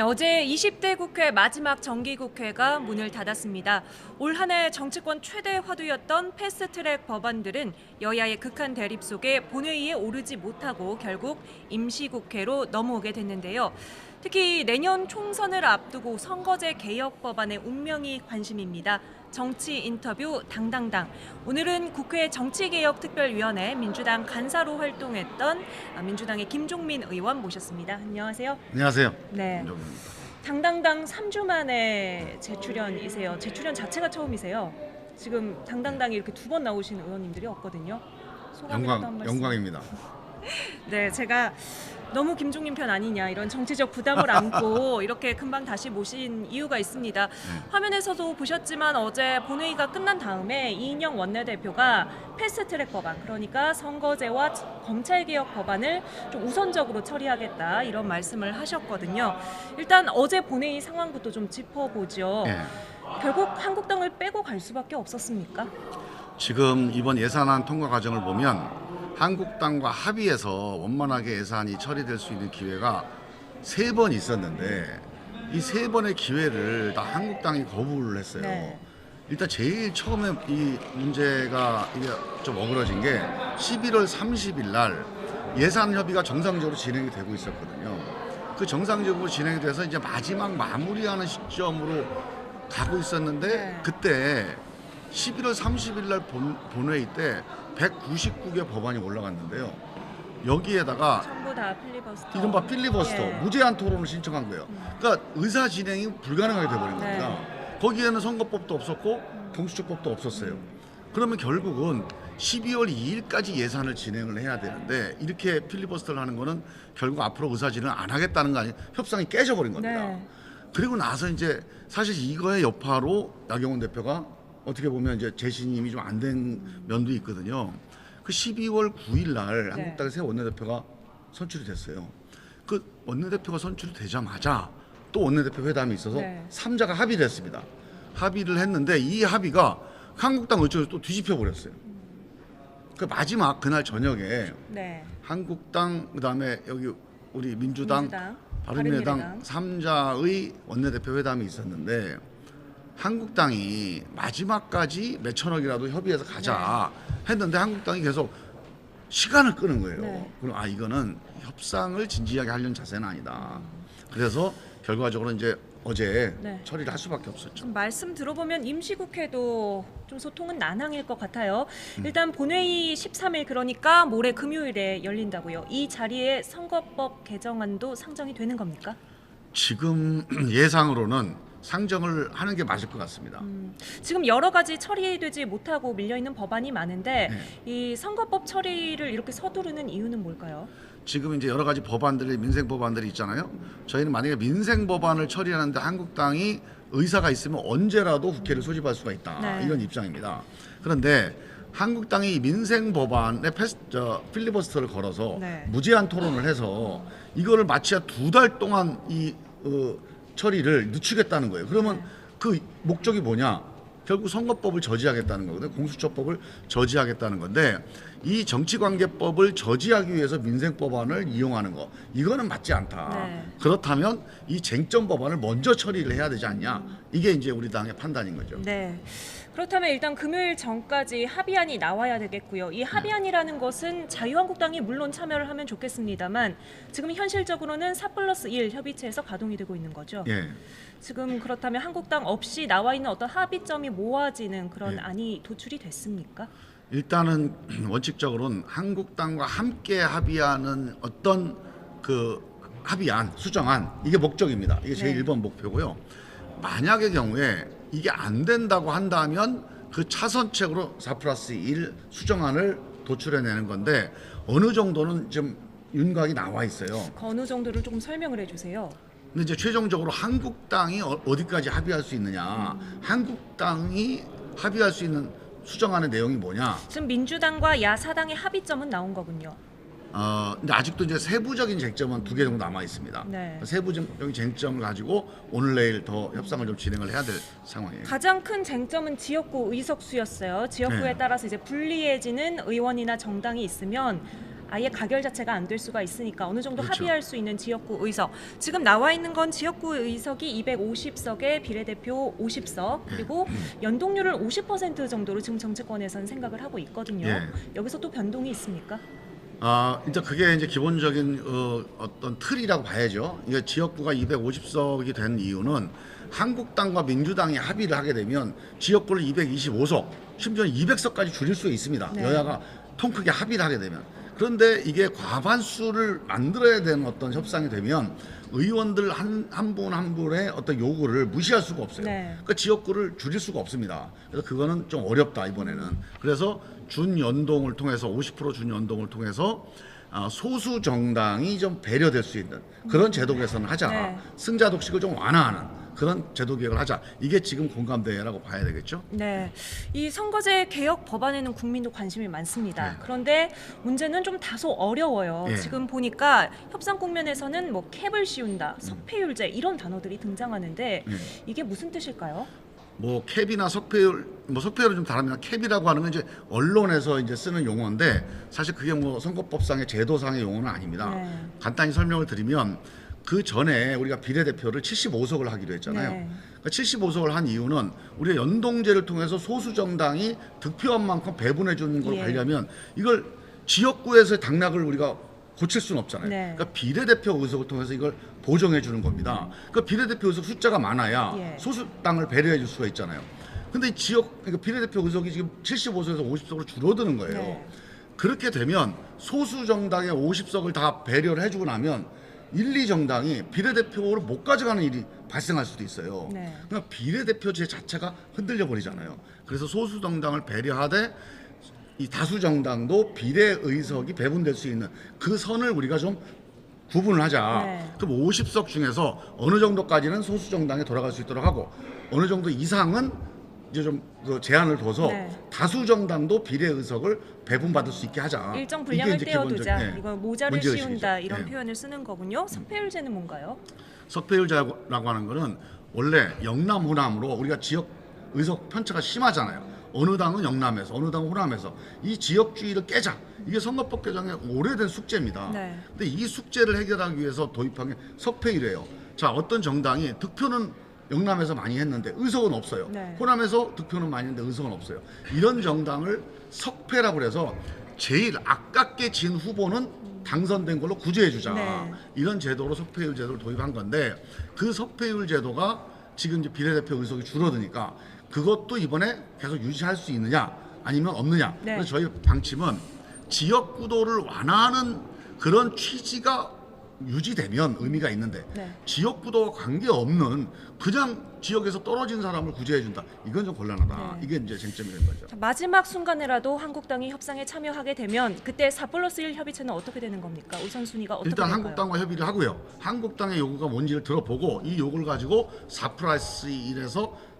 네, 어제 20대 국회 마지막 정기국회가 문을 닫았습니다. 올 한 해 정치권 최대 화두였던 패스트트랙 법안들은 여야의 극한 대립 속에 본회의에 오르지 못하고 결국 임시국회로 넘어오게 됐는데요. 특히 내년 총선을 앞두고 선거제 개혁 법안의 운명이 관심입니다. 정치 인터뷰 당당당. 오늘은 국회 정치개혁특별위원회 민주당 간사로 활동했던 민주당의 김종민 의원 모셨습니다. 안녕하세요. 안녕하세요. 네. 김종민입니다. 당당당 3주 만에 재출연이세요. 재출연 자체가 처음이세요. 지금 당당당에 이렇게 두 번 나오신 의원님들이 없거든요. 소감이라도 한 말씀. 영광입니다. 네, 제가 너무 김종민 편 아니냐 이런 정치적 부담을 안고 이렇게 금방 다시 모신 이유가 있습니다. 화면에서도 보셨지만 어제 본회의가 끝난 다음에 이인영 원내대표가 패스트트랙 법안, 그러니까 선거제와 검찰개혁 법안을 좀 우선적으로 처리하겠다 이런 말씀을 하셨거든요. 일단 어제 본회의 상황부터 좀 짚어보죠. 네. 결국 한국당을 빼고 갈 수밖에 없었습니까? 지금 이번 예산안 통과 과정을 보면 한국당과 합의해서 원만하게 예산이 처리될 수 있는 기회가 3번 있었는데 이 3번의 기회를 다 한국당이 거부를 했어요. 네. 일단 제일 처음에 이 문제가 이게 좀 어그러진 게 11월 30일 날 예산 협의가 정상적으로 진행이 되고 있었거든요. 그 정상적으로 진행이 돼서 이제 마지막 마무리하는 시점으로 가고 있었는데 네. 그때 11월 30일 날 본회의 때 199개 법안이 올라갔는데요. 여기에다가 전부 다 필리버스터. 이른바 필리버스터, 예. 무제한 토론을 신청한 거예요. 그러니까 의사 진행이 불가능하게 돼버린 네. 겁니다. 거기에는 선거법도 없었고 공수처법도 없었어요. 그러면 결국은 12월 2일까지 예산을 진행을 해야 되는데 이렇게 필리버스터를 하는 거는 결국 앞으로 의사 진행을 안 하겠다는 거 아니에요. 협상이 깨져버린 겁니다. 네. 그리고 나서 이제 사실 이거의 여파로 나경원 대표가 어떻게 보면 이제 재신임이 좀 안 된 면도 있거든요. 그 12월 9일 날 한국당의 새 원내대표가 선출이 됐어요. 그 원내대표가 선출이 되자마자 또 원내대표 회담이 있어서 네. 3자가 합의를 했습니다. 합의를 했는데 이 합의가 한국당 어쩌고 또 뒤집혀 버렸어요. 그 마지막 그날 저녁에 네. 한국당 그다음에 여기 우리 민주당 바른미래당 3자의 원내대표 회담이 있었는데 한국당이 마지막까지 몇천억이라도 협의해서 가자 했는데 한국당이 계속 시간을 끄는 거예요. 네. 그럼 이거는 협상을 진지하게 하려는 자세는 아니다. 그래서 결과적으로 이제 어제 네. 처리를 할 수밖에 없었죠. 좀 말씀 들어보면 임시국회도 좀 소통은 난항일 것 같아요. 일단 본회의 13일, 그러니까 모레 금요일에 열린다고요. 이 자리에 선거법 개정안도 상정이 되는 겁니까? 지금 예상으로는 상정을 하는 게 맞을 것 같습니다. 지금 여러 가지 처리되지 못하고 밀려있는 법안이 많은데 네. 이 선거법 처리를 이렇게 서두르는 이유는 뭘까요? 지금 이제 여러 가지 법안들이 민생 법안들이 있잖아요. 저희는 만약에 민생 법안을 처리하는데 한국당이 의사가 있으면 언제라도 국회를 소집할 수가 있다. 네. 이런 입장입니다. 그런데 한국당이 이 민생 법안에 필리버스터를 걸어서 네. 무제한 토론을 해서 이거를 마치 2달 동안 이 처리를 늦추겠다는 거예요. 그러면 그 목적이 뭐냐? 결국 선거법을 저지하겠다는 거거든요. 공수처법을 저지하겠다는 건데 이 정치관계법을 저지하기 위해서 민생 법안을 이용하는 거, 이거는 맞지 않다. 네. 그렇다면 이 쟁점 법안을 먼저 처리를 해야 되지 않냐? 이게 이제 우리 당의 판단인 거죠. 네. 그렇다면 일단 금요일 전까지 합의안이 나와야 되겠고요. 이 합의안이라는 것은 자유한국당이 물론 참여를 하면 좋겠습니다만 지금 현실적으로는 4+1 협의체에서 가동이 되고 있는 거죠. 예. 지금 그렇다면 한국당 없이 나와 있는 어떤 합의점이 모아지는 그런 예. 안이 도출이 됐습니까? 일단은 원칙적으로는 한국당과 함께 합의하는 어떤 그 합의안, 수정안, 이게 목적입니다. 이게 제일 네. 1번 목표고요. 만약의 경우에 이게 안 된다고 한다면 그 차선책으로 4+1 수정안을 도출해내는 건데 어느 정도는 좀 윤곽이 나와 있어요. 그 어느 정도를 조금 설명을 해주세요. 근데 이제 최종적으로 한국당이 어디까지 합의할 수 있느냐, 한국당이 합의할 수 있는 수정안의 내용이 뭐냐. 지금 민주당과 야사당의 합의점은 나온 거군요. 근데 아직도 이제 세부적인 쟁점은 2개 정도 남아 있습니다. 네. 세부적인 쟁점을 가지고 오늘 내일 더 협상을 좀 진행을 해야 될 상황이에요. 가장 큰 쟁점은 지역구 의석수였어요. 지역구에 네. 따라서 이제 불리해지는 의원이나 정당이 있으면 아예 가결 자체가 안 될 수가 있으니까 어느 정도 그렇죠. 합의할 수 있는 지역구 의석. 지금 나와 있는 건 지역구 의석이 250석에 비례대표 50석 그리고 연동률을 50% 정도로 지금 정치권에서는 생각을 하고 있거든요. 예. 여기서 또 변동이 있습니까? 이제 그게 이제 기본적인 어떤 틀이라고 봐야죠. 이게 지역구가 250석이 된 이유는 한국당과 민주당이 합의를 하게 되면 지역구를 225석, 심지어는 200석까지 줄일 수 있습니다. 네. 여야가 통 크게 합의를 하게 되면. 그런데 이게 과반수를 만들어야 되는 어떤 협상이 되면 의원들 한 분 한 분의 어떤 요구를 무시할 수가 없어요. 네. 그러니까 지역구를 줄일 수가 없습니다. 그래서 그거는 좀 어렵다 이번에는. 그래서 준연동을 통해서 50% 준연동을 통해서 소수 정당이 좀 배려될 수 있는 그런 제도 개선을 하자. 네. 승자 독식을 좀 완화하는 그런 제도 개혁을 하자. 이게 지금 공감대라고 봐야 되겠죠. 네, 이 선거제 개혁 법안에는 국민도 관심이 많습니다. 네. 그런데 문제는 좀 다소 어려워요. 예. 지금 보니까 협상 국면에서는 뭐 캡을 씌운다, 석패율제 이런 단어들이 등장하는데 이게 무슨 뜻일까요? 뭐 캡이나 석패율, 뭐 석패율은 좀 다릅니다. 캡이라고 하는 건 이제 언론에서 이제 쓰는 용어인데 사실 그게 뭐 선거법상의 제도상의 용어는 아닙니다. 네. 간단히 설명을 드리면 그 전에 우리가 비례대표를 75석을 하기로 했잖아요. 네. 그러니까 75석을 한 이유는 우리가 연동제를 통해서 소수 정당이 득표한 만큼 배분해 주는 걸 예. 하려면 이걸 지역구에서의 당락을 우리가 고칠 수는 없잖아요. 네. 그러니까 비례대표 의석을 통해서 이걸 보정해 주는 겁니다. 그러니까 비례대표 의석 숫자가 많아야 예. 소수 당을 배려해 줄 수가 있잖아요. 근데 이 지역 그러니까 비례대표 의석이 지금 75석에서 50석으로 줄어드는 거예요. 네. 그렇게 되면 소수 정당의 50석을 다 배려를 해주고 나면 1, 2정당이 비례대표를 못 가져가는 일이 발생할 수도 있어요. 네. 그러니까 비례대표제 자체가 흔들려 버리잖아요. 그래서 소수 정당을 배려하되 이 다수 정당도 비례 의석이 배분될 수 있는 그 선을 우리가 좀 구분을 하자. 네. 그럼 50석 중에서 어느 정도까지는 소수 정당에 돌아갈 수 있도록 하고 어느 정도 이상은 이제 좀 그 제한을 둬서 네. 다수 정당도 비례 의석을 배분받을 수 있게 하자. 일정 이게 분량을 이제 떼어두자. 기본적인, 이거 모자를 문제의식이죠. 씌운다 이런 예. 표현을 쓰는 거군요. 석패율제는 뭔가요? 석패율제라고 하는 거는 원래 영남 호남으로 우리가 지역 의석 편차가 심하잖아요. 어느 당은 영남에서 어느 당은 호남에서 이 지역주의를 깨자. 이게 선거법 개정의 오래된 숙제입니다. 네. 근데 이 숙제를 해결하기 위해서 도입한 게 석패율이에요. 자, 어떤 정당이 득표는 영남에서 많이 했는데 의석은 없어요. 네. 호남에서 득표는 많이 했는데 의석은 없어요. 이런 정당을 석패라고 해서 제일 아깝게 진 후보는 당선된 걸로 구제해 주자. 네. 이런 제도로 석패율 제도를 도입한 건데 그 석패율 제도가 지금 이제 비례대표 의석이 줄어드니까 그것도 이번에 계속 유지할 수 있느냐 아니면 없느냐. 네. 그래서 저희 방침은 지역 구도를 완화하는 그런 취지가 유지되면 의미가 있는데 네. 지역 구도와 관계없는 그냥 지역에서 떨어진 사람을 구제해 준다. 이건 좀 곤란하다. 네. 이게 이제 쟁점이 된 거죠. 자, 마지막 순간에라도 한국당이 협상에 참여하게 되면 그때 4+1 협의체는 어떻게 되는 겁니까? 우선순위가 어떻게 일단 될까요? 한국당과 협의를 하고요. 한국당의 요구가 뭔지를 들어보고 이 요구를 가지고 4+1에서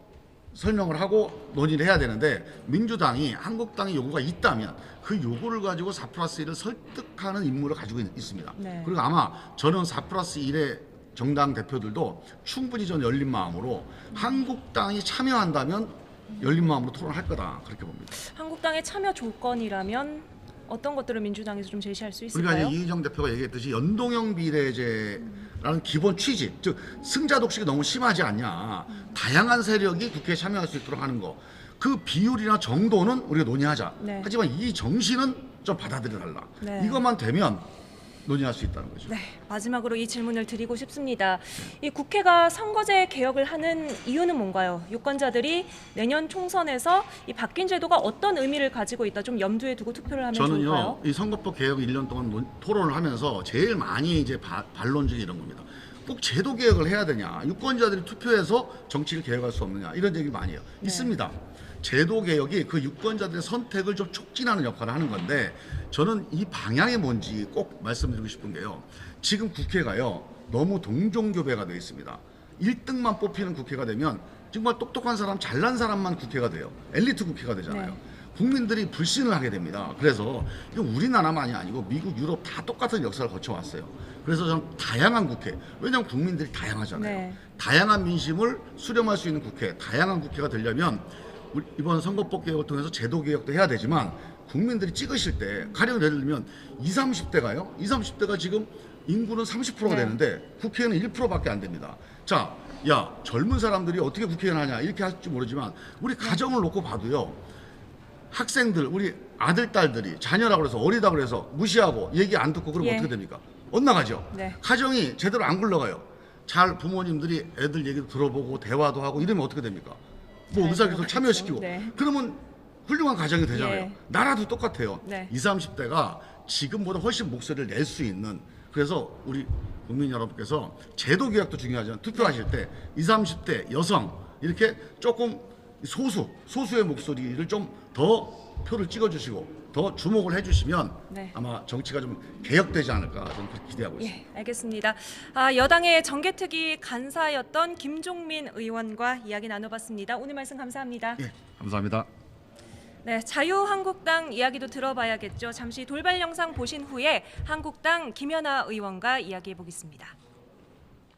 설명을 하고 논의를 해야 되는데 민주당이 한국당의 요구가 있다면 그 요구를 가지고 4+1을 설득하는 임무를 가지고 있습니다. 네. 그리고 아마 저는 4+1의 정당 대표들도 충분히 전 열린 마음으로 한국당이 참여한다면 열린 마음으로 토론할 거다 그렇게 봅니다. 한국당의 참여 조건이라면 어떤 것들을 민주당에서 좀 제시할 수 있을까요? 우리가 이제 이희정 대표가 얘기했듯이 연동형 비례제라는 기본 취지, 즉 승자 독식이 너무 심하지 않냐, 다양한 세력이 국회에 참여할 수 있도록 하는 거, 그 비율이나 정도는 우리가 논의하자. 네. 하지만 이 정신은 좀 받아들여달라. 네. 이것만 되면 논의할 수 있다는 거죠. 네, 마지막으로 이 질문을 드리고 싶습니다. 이 국회가 선거제 개혁을 하는 이유는 뭔가요? 유권자들이 내년 총선에서 이 바뀐 제도가 어떤 의미를 가지고 있다 좀 염두에 두고 투표를 하면 저는요, 좋을까요? 이 선거법 개혁 1년 동안 토론을 하면서 제일 많이 이제 반론 중에 이런 겁니다. 꼭 제도 개혁을 해야 되냐? 유권자들이 투표해서 정치를 개혁할 수 없느냐? 이런 얘기를 많이 해요. 네. 있습니다. 제도 개혁이 그 유권자들의 선택을 좀 촉진하는 역할을 하는 건데 저는 이 방향이 뭔지 꼭 말씀드리고 싶은 게요. 지금 국회가요 너무 동종교배가 되어 있습니다. 1등만 뽑히는 국회가 되면 정말 똑똑한 사람, 잘난 사람만 국회가 돼요. 엘리트 국회가 되잖아요. 네. 국민들이 불신을 하게 됩니다. 그래서 이거 우리나라만이 아니고 미국, 유럽 다 똑같은 역사를 거쳐왔어요. 그래서 저는 다양한 국회, 왜냐하면 국민들이 다양하잖아요. 네. 다양한 민심을 수렴할 수 있는 국회, 다양한 국회가 되려면 이번 선거법 개혁을 통해서 제도 개혁도 해야 되지만 국민들이 찍으실 때 가령 예를 들면 20, 30대가요. 20, 30대가 지금 인구는 30%가 네. 되는데 국회의원은 1%밖에 안 됩니다. 자, 야 젊은 사람들이 어떻게 국회의원 하냐 이렇게 할지 모르지만 우리 가정을 놓고 봐도요. 학생들 우리 아들 딸들이 자녀라고 그래서 어리다 그래서 무시하고 얘기 안 듣고 그러면 예. 어떻게 됩니까? 엇나가죠. 네. 가정이 제대로 안 굴러가요. 잘 부모님들이 애들 얘기도 들어보고 대화도 하고 이러면 어떻게 됩니까? 뭐 잘 의사결정 들어가겠죠. 참여시키고 네. 그러면 훌륭한 가정이 되잖아요. 예. 나라도 똑같아요. 네. 20, 30대가 지금보다 훨씬 목소리를 낼 수 있는 그래서 우리 국민 여러분께서 제도 개혁도 중요하지만 투표하실 때 20, 30대 여성 이렇게 조금 소수의 목소리를 좀 더 표를 찍어주시고 더 주목을 해주시면 네. 아마 정치가 좀 개혁되지 않을까 저는 그렇게 기대하고 있습니다. 예, 알겠습니다. 여당의 정개특위 간사였던 김종민 의원과 이야기 나눠봤습니다. 오늘 말씀 감사합니다. 예, 감사합니다. 네, 자유한국당 이야기도 들어봐야겠죠. 잠시 돌발 영상 보신 후에 한국당 김연아 의원과 이야기해 보겠습니다.